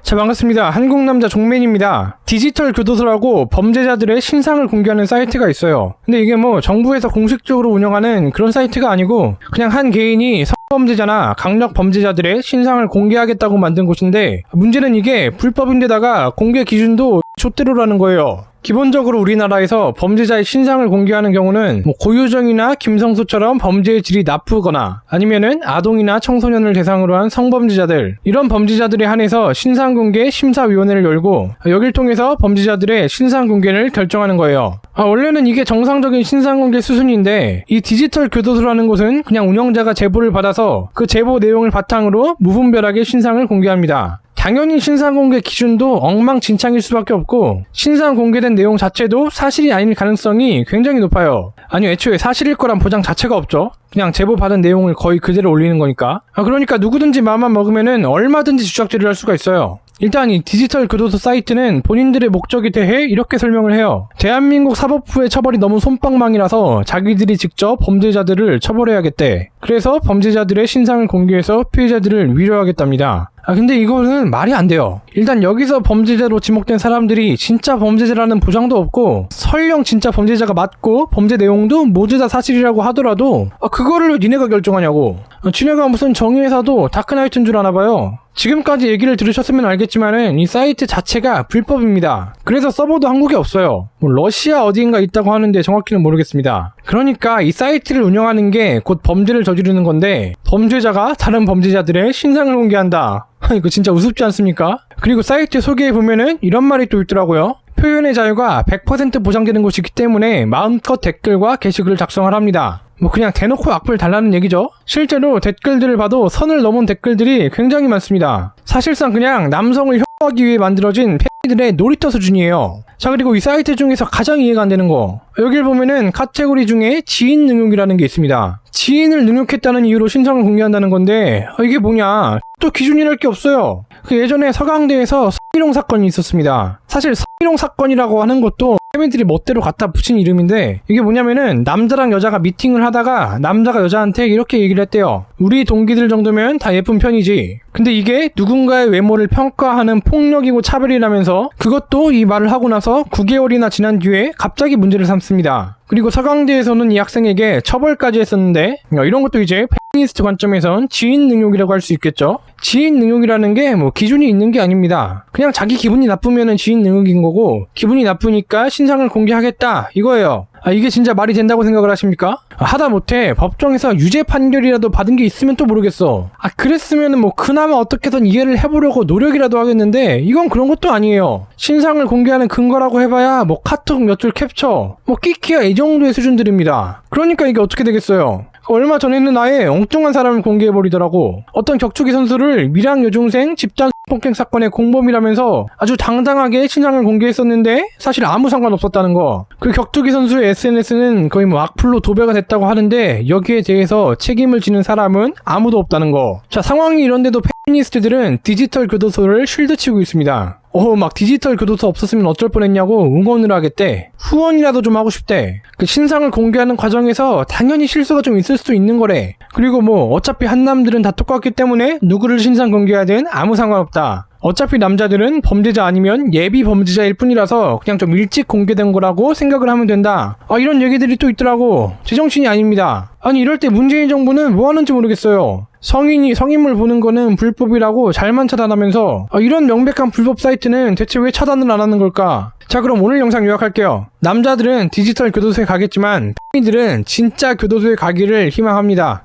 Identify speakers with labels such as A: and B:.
A: 자, 반갑습니다. 한국남자 종맨입니다. 디지털 교도소라고 범죄자들의 신상을 공개하는 사이트가 있어요. 근데 이게 뭐 정부에서 공식적으로 운영하는 그런 사이트가 아니고 그냥 한 개인이 성범죄자나 강력 범죄자들의 신상을 공개하겠다고 만든 곳인데, 문제는 이게 불법인데다가 공개 기준도 좆대로라는 거예요. 기본적으로 우리나라에서 범죄자의 신상을 공개하는 경우는 고유정이나 김성수처럼 범죄의 질이 나쁘거나 아니면은 아동이나 청소년을 대상으로 한 성범죄자들, 이런 범죄자들에 한해서 신상공개 심사위원회를 열고 여길 통해서 범죄자들의 신상공개를 결정하는 거예요. 원래는 이게 정상적인 신상공개 수순인데, 이 디지털 교도소라는 곳은 그냥 운영자가 제보를 받아서 그 제보 내용을 바탕으로 무분별하게 신상을 공개합니다. 당연히 신상 공개 기준도 엉망진창일 수밖에 없고, 신상 공개된 내용 자체도 사실이 아닐 가능성이 굉장히 높아요. 아니, 애초에 사실일 거란 보장 자체가 없죠. 그냥 제보 받은 내용을 거의 그대로 올리는 거니까. 그러니까 누구든지 마음만 먹으면은 얼마든지 주작질을 할 수가 있어요. 일단 이 디지털 교도소 사이트는 본인들의 목적에 대해 이렇게 설명을 해요. 대한민국 사법부의 처벌이 너무 솜방망이라서 자기들이 직접 범죄자들을 처벌해야겠대. 그래서 범죄자들의 신상을 공개해서 피해자들을 위로하겠답니다. 근데 이거는 말이 안 돼요. 일단 여기서 범죄자로 지목된 사람들이 진짜 범죄자라는 보장도 없고, 설령 진짜 범죄자가 맞고 범죄 내용도 모두 다 사실이라고 하더라도 그거를 왜 니네가 결정하냐고. 지네가 무슨 정의회사도 다크나이트인 줄 아나봐요. 지금까지 얘기를 들으셨으면 알겠지만은 이 사이트 자체가 불법입니다. 그래서 서버도 한국에 없어요. 러시아 어디인가 있다고 하는데 정확히는 모르겠습니다. 그러니까 이 사이트를 운영하는 게 곧 범죄를 저지르는 건데, 범죄자가 다른 범죄자들의 신상을 공개한다. 이거 진짜 우습지 않습니까? 그리고 사이트 소개에 보면은 이런 말이 또 있더라고요. 표현의 자유가 100% 보장되는 곳이기 때문에 마음껏 댓글과 게시글을 작성을 합니다. 그냥 대놓고 악플 달라는 얘기죠. 실제로 댓글들을 봐도 선을 넘은 댓글들이 굉장히 많습니다. 사실상 그냥 남성을 혐오하기 위해 만들어진 팬들의 놀이터 수준이에요. 자, 그리고 이 사이트 중에서 가장 이해가 안 되는 거, 여길 보면은 카테고리 중에 지인 능욕이라는 게 있습니다. 지인을 능욕했다는 이유로 신상을 공개한다는 건데, 이게 뭐냐, 또 기준이랄 게 없어요. 예전에 서강대에서 성희롱 사건이 있었습니다. 사실 성희롱 사건이라고 하는 것도 페미들이 멋대로 갖다 붙인 이름인데, 이게 뭐냐면은 남자랑 여자가 미팅을 하다가 남자가 여자한테 이렇게 얘기를 했대요. 우리 동기들 정도면 다 예쁜 편이지. 근데 이게 누군가의 외모를 평가하는 폭력이고 차별이라면서, 그것도 이 말을 하고 나서 9개월이나 지난 뒤에 갑자기 문제를 삼습니다. 그리고 서강대에서는 이 학생에게 처벌까지 했었는데, 이런 것도 이제 페미니스트 관점에선 지인 능욕이라고 할 수 있겠죠. 지인 능욕이라는 게 기준이 있는 게 아닙니다. 그냥 자기 기분이 나쁘면은 지인 능욕인 거고, 기분이 나쁘니까 신상을 공개하겠다 이거예요. 이게 진짜 말이 된다고 생각을 하십니까? 하다못해 법정에서 유죄 판결이라도 받은 게 있으면 또 모르겠어. 그랬으면은 그나마 어떻게든 이해를 해보려고 노력이라도 하겠는데, 이건 그런 것도 아니에요. 신상을 공개하는 근거라고 해봐야 카톡 몇 줄 캡처, 끼키야 이 정도의 수준들입니다. 그러니까 이게 어떻게 되겠어요? 얼마 전에는 아예 엉뚱한 사람을 공개해버리더라고. 어떤 격투기 선수를 밀양 여중생 집단 폭행 사건의 공범이라면서 아주 당당하게 신상을 공개했었는데 사실 아무 상관없었다는 거. 그 격투기 선수의 SNS는 거의 악플로 도배가 됐다고 하는데, 여기에 대해서 책임을 지는 사람은 아무도 없다는 거. 자, 상황이 이런데도 페미니스트들은 디지털 교도소를 쉴드치고 있습니다. 디지털 교도소 없었으면 어쩔 뻔했냐고 응원을 하겠대. 후원이라도 좀 하고 싶대. 그 신상을 공개하는 과정에서 당연히 실수가 좀 있을 수도 있는 거래. 그리고 어차피 한남들은 다 똑같기 때문에 누구를 신상 공개하든 아무 상관없다. 어차피 남자들은 범죄자 아니면 예비 범죄자일 뿐이라서 그냥 좀 일찍 공개된 거라고 생각을 하면 된다. 이런 얘기들이 또 있더라고. 제정신이 아닙니다. 이럴 때 문재인 정부는 뭐 하는지 모르겠어요. 성인이 성인물 보는 거는 불법이라고 잘만 차단하면서, 이런 명백한 불법 사이트는 대체 왜 차단을 안 하는 걸까? 자, 그럼 오늘 영상 요약할게요. 남자들은 디지털 교도소에 가겠지만 페미들은 진짜 교도소에 가기를 희망합니다.